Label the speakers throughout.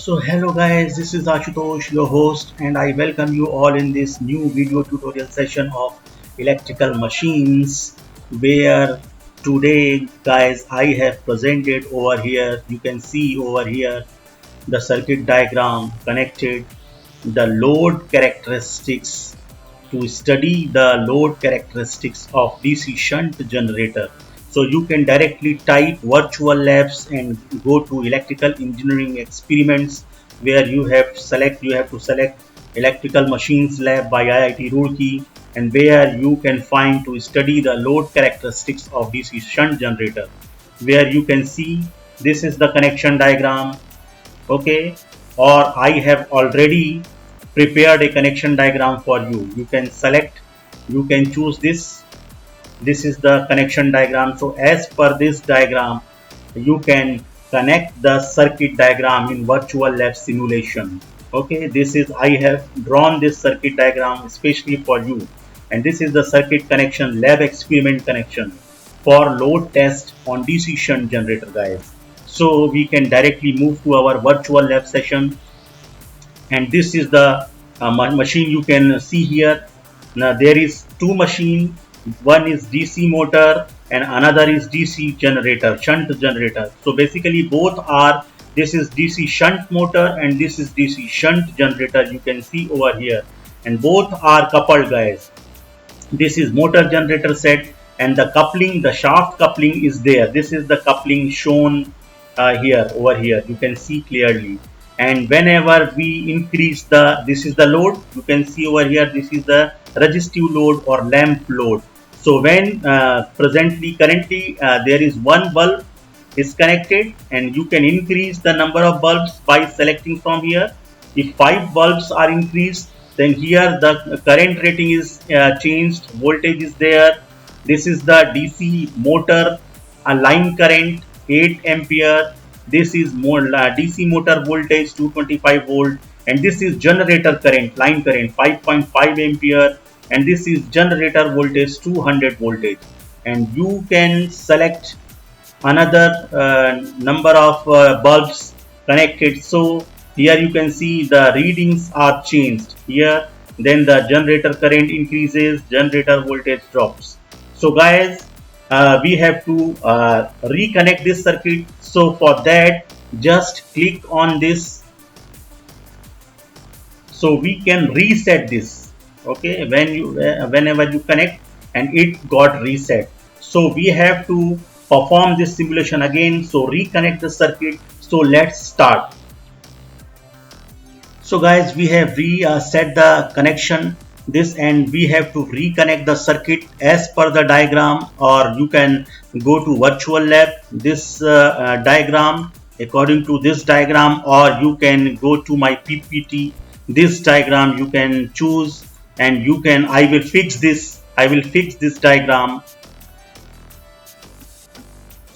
Speaker 1: So hello guys, this is Ashutosh, your host, and I welcome you all in this new video tutorial session of electrical machines, where today guys I have presented over here, you can see over here the circuit diagram connected, the load characteristics to study the load characteristics of DC shunt generator. So you can directly type virtual labs and go to electrical engineering experiments where you have to select electrical machines lab by IIT Roorkee, and where you can find to study the load characteristics of DC shunt generator, where you can see this is the connection diagram. Okay, or I have already prepared a connection diagram for you. You can select, you can choose this is the connection diagram. So as per this diagram you can connect the circuit diagram in virtual lab simulation. Okay, this is, I have drawn this circuit diagram especially for you, and this is the circuit connection lab experiment connection for load test on DC shunt generator guys. So we can directly move to our virtual lab session, and this is the machine you can see here. Now there is two machine, one is DC motor and another is DC generator, shunt generator. So basically both are, this is DC shunt motor and this is DC shunt generator, you can see over here, and both are coupled guys. This is motor generator set, and the coupling, the shaft coupling is there. This is the coupling shown here, over here you can see clearly. And whenever we increase the, this is the load, you can see over here, this is the resistive load or lamp load. So when currently there is one bulb is connected, and you can increase the number of bulbs by selecting from here. If 5 bulbs are increased, then here the current rating is changed, voltage is there. This is the DC motor, a line current 8 ampere. This is more DC motor voltage 225 volt, and this is generator current, line current 5.5 ampere, and this is generator voltage 200 voltage. And you can select another number of bulbs connected. So here you can see the readings are changed here, then the generator current increases, generator voltage drops. So guys, we have to reconnect this circuit. So for that, just click on this, so we can reset this. Okay, when you whenever you connect and it got reset, so we have to perform this simulation again. So reconnect the circuit. So let's start. So guys, we have reset the connection this, and we have to reconnect the circuit as per the diagram, or you can go to virtual lab, this diagram, according to this diagram, or you can go to my PPT, this diagram you can choose, and you can, I will fix this diagram.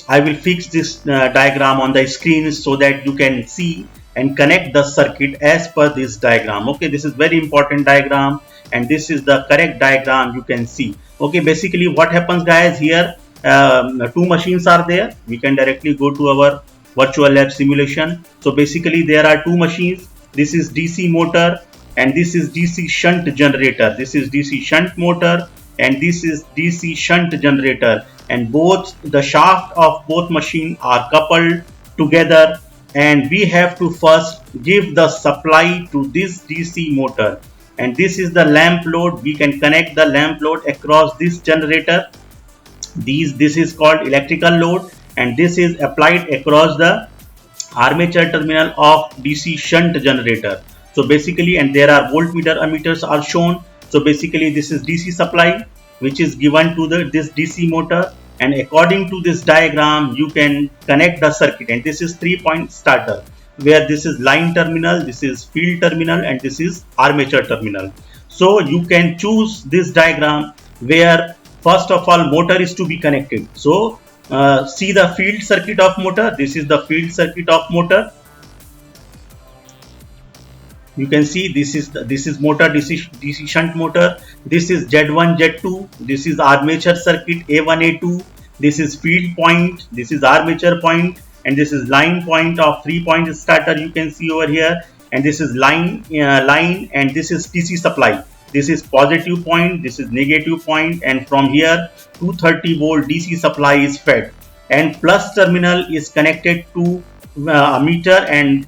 Speaker 1: I will fix this diagram on the screen so that you can see and connect the circuit as per this diagram. Okay, this is very important diagram, and this is the correct diagram you can see. Okay, basically what happens guys, here two machines are there. We can directly go to our virtual lab simulation. So basically there are two machines. This is DC motor and this is DC shunt generator. This is DC shunt motor and this is DC shunt generator, and both the shaft of both machines are coupled together, and we have to first give the supply to this DC motor, and this is the lamp load. We can connect the lamp load across this generator. This is called electrical load, and this is applied across the armature terminal of DC shunt generator. So basically, and there are voltmeter ammeters are shown. So basically this is DC supply which is given to this DC motor, and according to this diagram you can connect the circuit. And this is 3-point starter, where this is line terminal, this is field terminal, and this is armature terminal. So you can choose this diagram where first of all motor is to be connected. So see the field circuit of motor. This is the field circuit of motor. You can see this is motor, DC shunt motor. This is Z1, Z2. This is armature circuit A1, A2. This is field point. This is armature point. and this is line point of 3-point starter, you can see over here, and this is line, and this is DC supply. This is positive point, this is negative point, and from here 230 volt DC supply is fed, and plus terminal is connected to ammeter, and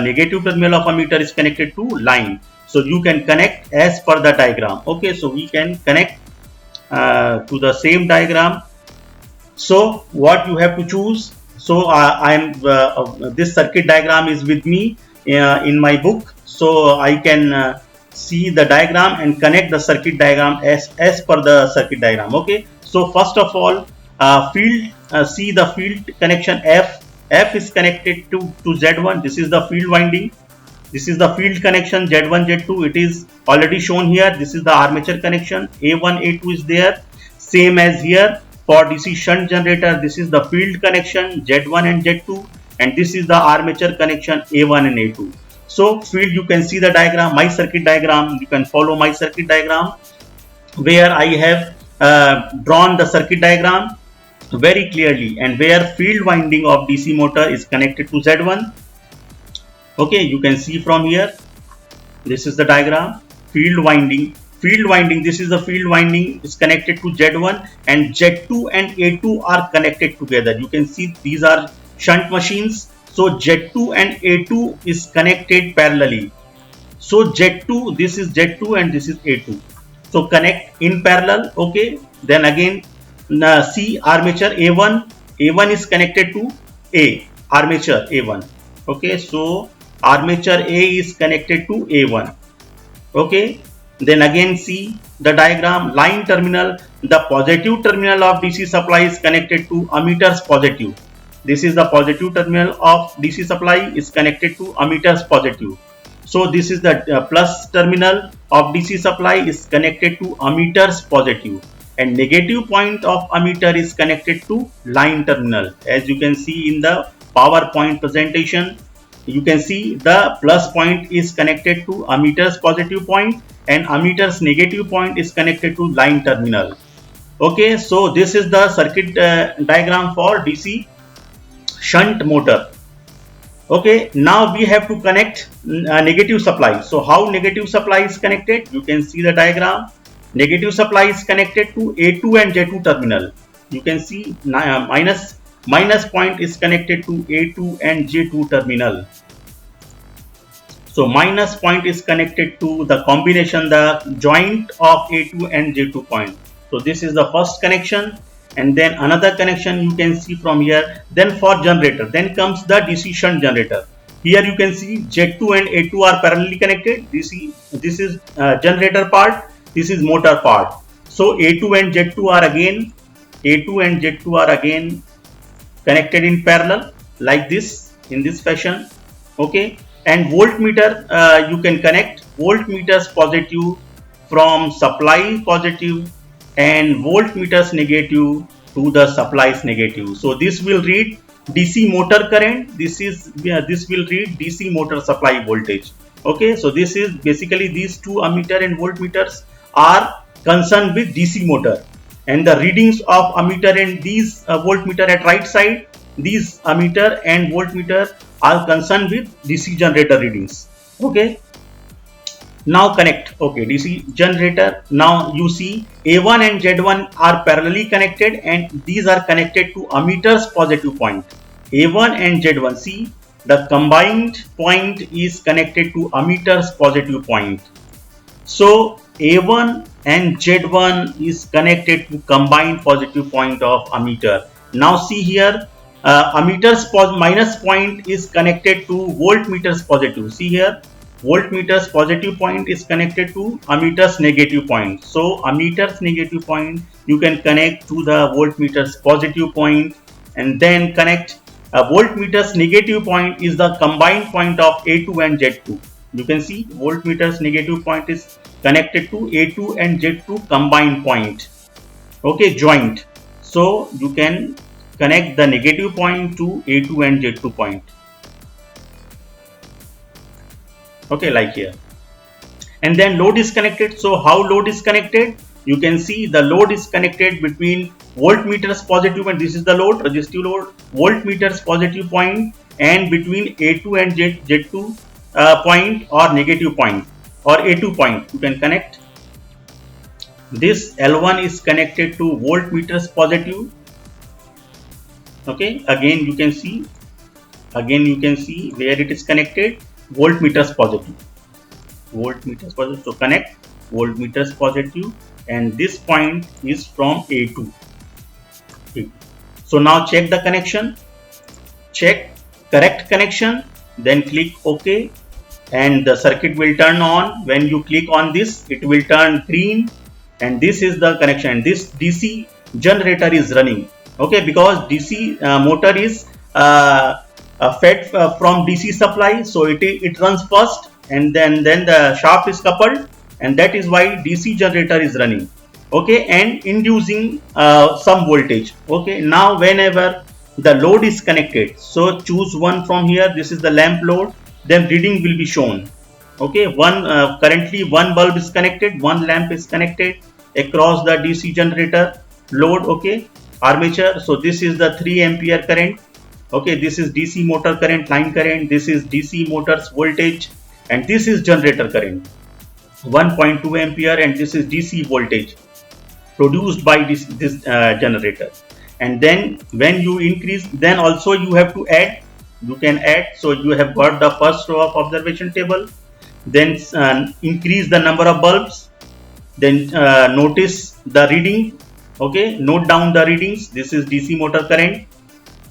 Speaker 1: negative terminal of ammeter is connected to line. So you can connect as per the diagram. Okay, so we can connect to the same diagram. So what you have to choose, so this circuit diagram is with me in my book, so I can see the diagram and connect the circuit diagram as per the circuit diagram. Okay, so first of all, see the field connection F is connected to Z1. This is the field winding. This is the field connection Z1, Z2. It is already shown here. This is the armature connection. A1, A2 is there. Same as here for DC shunt generator. This is the field connection Z1 and Z2. And this is the armature connection A1 and A2. So field, you can see the diagram, my circuit diagram. You can follow my circuit diagram where I have drawn the circuit diagram very clearly, and where field winding of DC motor is connected to Z1. Okay, you can see from here, this is the diagram, field winding, this is the field winding is connected to Z1, and Z2 and A2 are connected together. You can see these are shunt machines, so Z2 and A2 is connected parallelly. So Z2, this is Z2 and this is A2, so connect in parallel. Okay, then again see armature A1 is connected to A, armature A1. Okay, so armature A is connected to A1. Okay, then again see the diagram, line terminal, the positive terminal of DC supply is connected to ammeters positive. This is the positive terminal of DC supply is connected to ammeters positive. So this is the plus terminal of DC supply is connected to ammeters positive, and negative point of ammeter is connected to line terminal. As you can see in the PowerPoint presentation, you can see the plus point is connected to ammeter's positive point, and ammeter's negative point is connected to line terminal. Okay, so this is the circuit diagram for DC shunt motor. Okay, now we have to connect negative supply. So how negative supply is connected? You can see the diagram. Negative supply is connected to A2 and J2 terminal. You can see minus point is connected to A2 and J2 terminal. So minus point is connected to the combination, the joint of A2 and J2 point. So this is the first connection, and then another connection you can see from here. Then for generator, then comes the DC shunt generator. Here you can see Z2 and A2 are parallelly connected. This is generator part. This is motor part. So A2 and Z2 are again connected in parallel like this, in this fashion. Okay, and voltmeter you can connect voltmeters positive from supply positive and voltmeters negative to the supplies negative. So this will read DC motor current. This will read DC motor supply voltage. Okay, so this is basically these two ammeter and voltmeters are concerned with DC motor, and the readings of ammeter and these voltmeter at right side, these ammeter and voltmeter are concerned with DC generator readings. Okay, now connect. Okay, DC generator, now you see A1 and Z1 are parallelly connected, and these are connected to ammeter's positive point. A1 and Z1, see the combined point is connected to ammeter's positive point. So A1 and Z1 is connected to combined positive point of ammeter. Now see here, ammeter's minus point is connected to voltmeter's positive. See here, voltmeter's positive point is connected to ammeter's negative point. So ammeter's negative point you can connect to the voltmeter's positive point, and then connect voltmeter's negative point is the combined point of A2 and Z2. You can see voltmeter's negative point is connected to A2 and Z2 combined point. Okay, joint. So you can connect the negative point to A2 and Z2 point. Okay, like here. And then load is connected. So how load is connected? You can see the load is connected between voltmeters positive, and this is the load, resistive load, voltmeters positive point, and between A2 and Z2 point or negative point or A2 point you can connect. This L1 is connected to voltmeters positive. Okay, again you can see where it is connected, voltmeters positive, so connect voltmeters positive, and this point is from A2. So now check the connection, check correct connection, then click OK, and the circuit will turn on. When you click on this, it will turn green, and this is the connection. This DC generator is running. Okay, because DC motor is fed from DC supply, so it runs first, and then the shaft is coupled, and that is why DC generator is running. Okay, and inducing some voltage. Okay, now whenever the load is connected, so choose one from here. This is the lamp load, then reading will be shown. Okay, currently one bulb is connected, one lamp is connected across the DC generator load. Okay, armature, so this is the 3 ampere current. Okay, this is DC motor current, line current, this is DC motors voltage, and this is generator current 1.2 ampere, and this is DC voltage produced by this generator. And then when you increase, then also you have to add, you can add. So you have got the first row of observation table, then increase the number of bulbs, then notice the reading. Okay, note down the readings. This is DC motor current,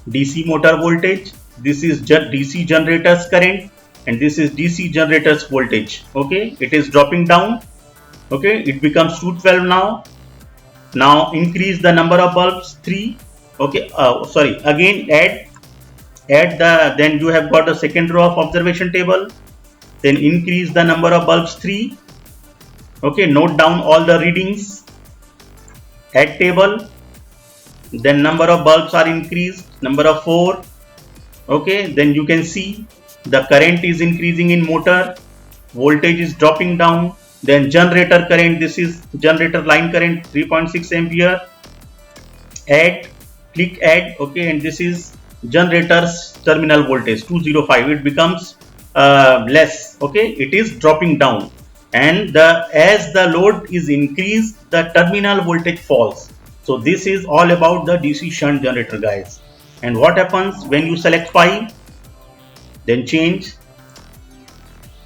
Speaker 1: DC motor voltage, this is DC generators current, and this is DC generators voltage. Okay, it is dropping down. Okay, it becomes 212 now. Now increase the number of bulbs, 3. Okay, sorry, again add the, then you have got the second row of observation table, then increase the number of bulbs, 3. Okay, note down all the readings, add table, then number of bulbs are increased, number of 4. Okay, then you can see the current is increasing in motor, voltage is dropping down. Then generator current, this is generator line current 3.6 ampere, add, click add. Okay, and this is generator's terminal voltage 205, it becomes less. Okay, it is dropping down, and as the load is increased, the terminal voltage falls. So this is all about the DC shunt generator, guys. And what happens when you select 5, then change.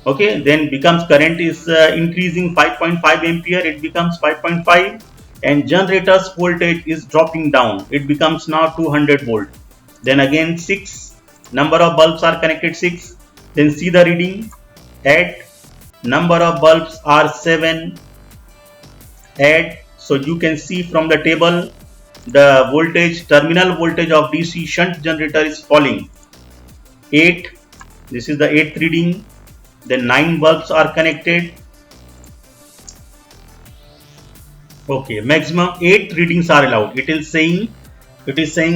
Speaker 1: Okay, then becomes current is increasing 5.5 ampere, it becomes 5.5, and generator's voltage is dropping down, it becomes now 200 volt. Then again 6, number of bulbs are connected 6, then see the reading, add, number of bulbs are 7, add. So you can see from the table the voltage, terminal voltage of DC shunt generator is falling. 8, this is the 8th reading. Then 9 bulbs are connected. Okay, maximum 8 readings are allowed. It is saying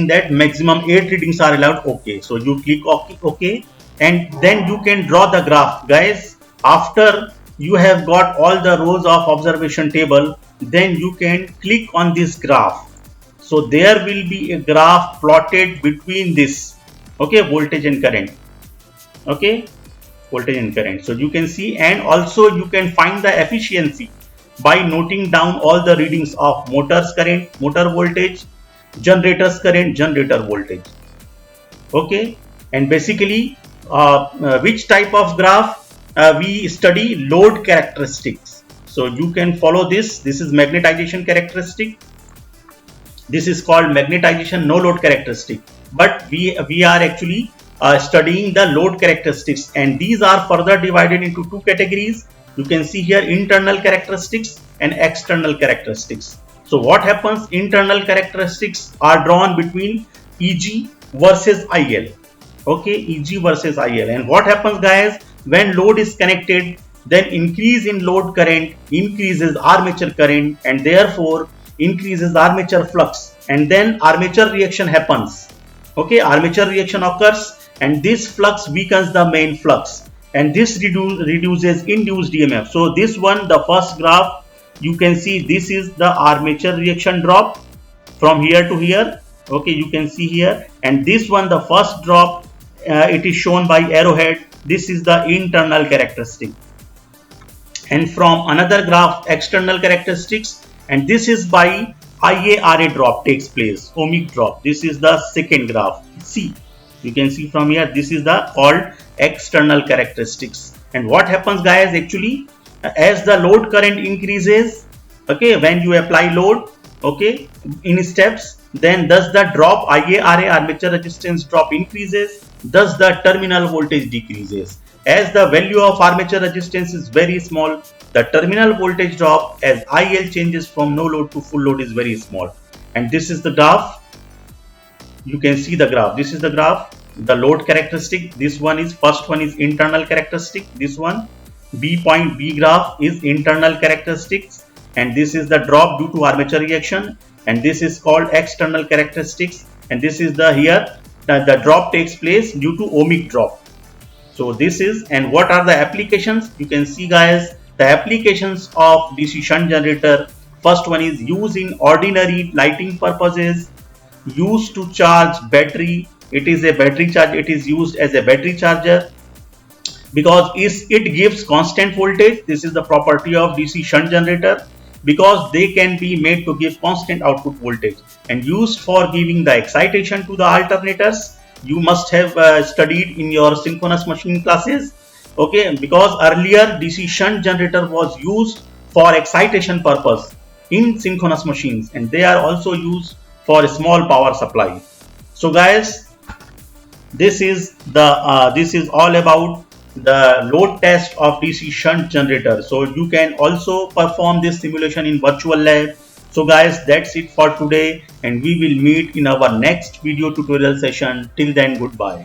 Speaker 1: that maximum 8 readings are allowed. Okay, so you click OK, and then you can draw the graph, guys. After you have got all the rows of observation table, then you can click on this graph. So there will be a graph plotted between this. Okay, voltage and current. Okay, voltage and current. So you can see, and also you can find the efficiency by noting down all the readings of motors current, motor voltage, generators current, generator voltage. Okay, and basically which type of graph we study? Load characteristics. So you can follow this. This is magnetization characteristic. This is called magnetization no load characteristic. But we are actually studying the load characteristics, and these are further divided into 2 categories. You can see here internal characteristics and external characteristics. So what happens? Internal characteristics are drawn between EG versus IL. Okay, EG versus IL. And what happens, guys? When load is connected, then increase in load current increases armature current, and therefore increases armature flux, and then armature reaction happens. Okay, armature reaction occurs, and this flux weakens the main flux, and this reduces induced EMF. So this one, the first graph, you can see this is the armature reaction drop, from here to here. Okay, you can see here, and this one, the first drop, it is shown by arrowhead. This is the internal characteristic, and from another graph, external characteristics, and this is by IARA drop takes place, ohmic drop. This is the second graph. See, you can see from here, this is the called external characteristics. And what happens, guys, actually, as the load current increases, okay, when you apply load, okay, in steps, then thus the drop IARA armature resistance drop increases, thus the terminal voltage decreases. As the value of armature resistance is very small, the terminal voltage drop as IL changes from no load to full load is very small. And this is the graph. You can see the graph. This is the graph, the load characteristic. This one is, first one is internal characteristic. This one, B point B graph is internal characteristics, and this is the drop due to armature reaction, and this is called external characteristics, and this is the here the drop takes place due to ohmic drop. So this is, and what are the applications? You can see, guys, the applications of DC shunt generator. First one is used in ordinary lighting purposes, used to charge battery. It is a battery charge. It is used as a battery charger because it gives constant voltage. This is the property of DC shunt generator, because they can be made to give constant output voltage, and used for giving the excitation to the alternators. You must have studied in your synchronous machine classes, okay, because earlier DC shunt generator was used for excitation purpose in synchronous machines, and they are also used for a small power supply. So guys, this is all about the load test of DC shunt generator. So you can also perform this simulation in virtual lab. So guys, that's it for today, and we will meet in our next video tutorial session. Till then, goodbye.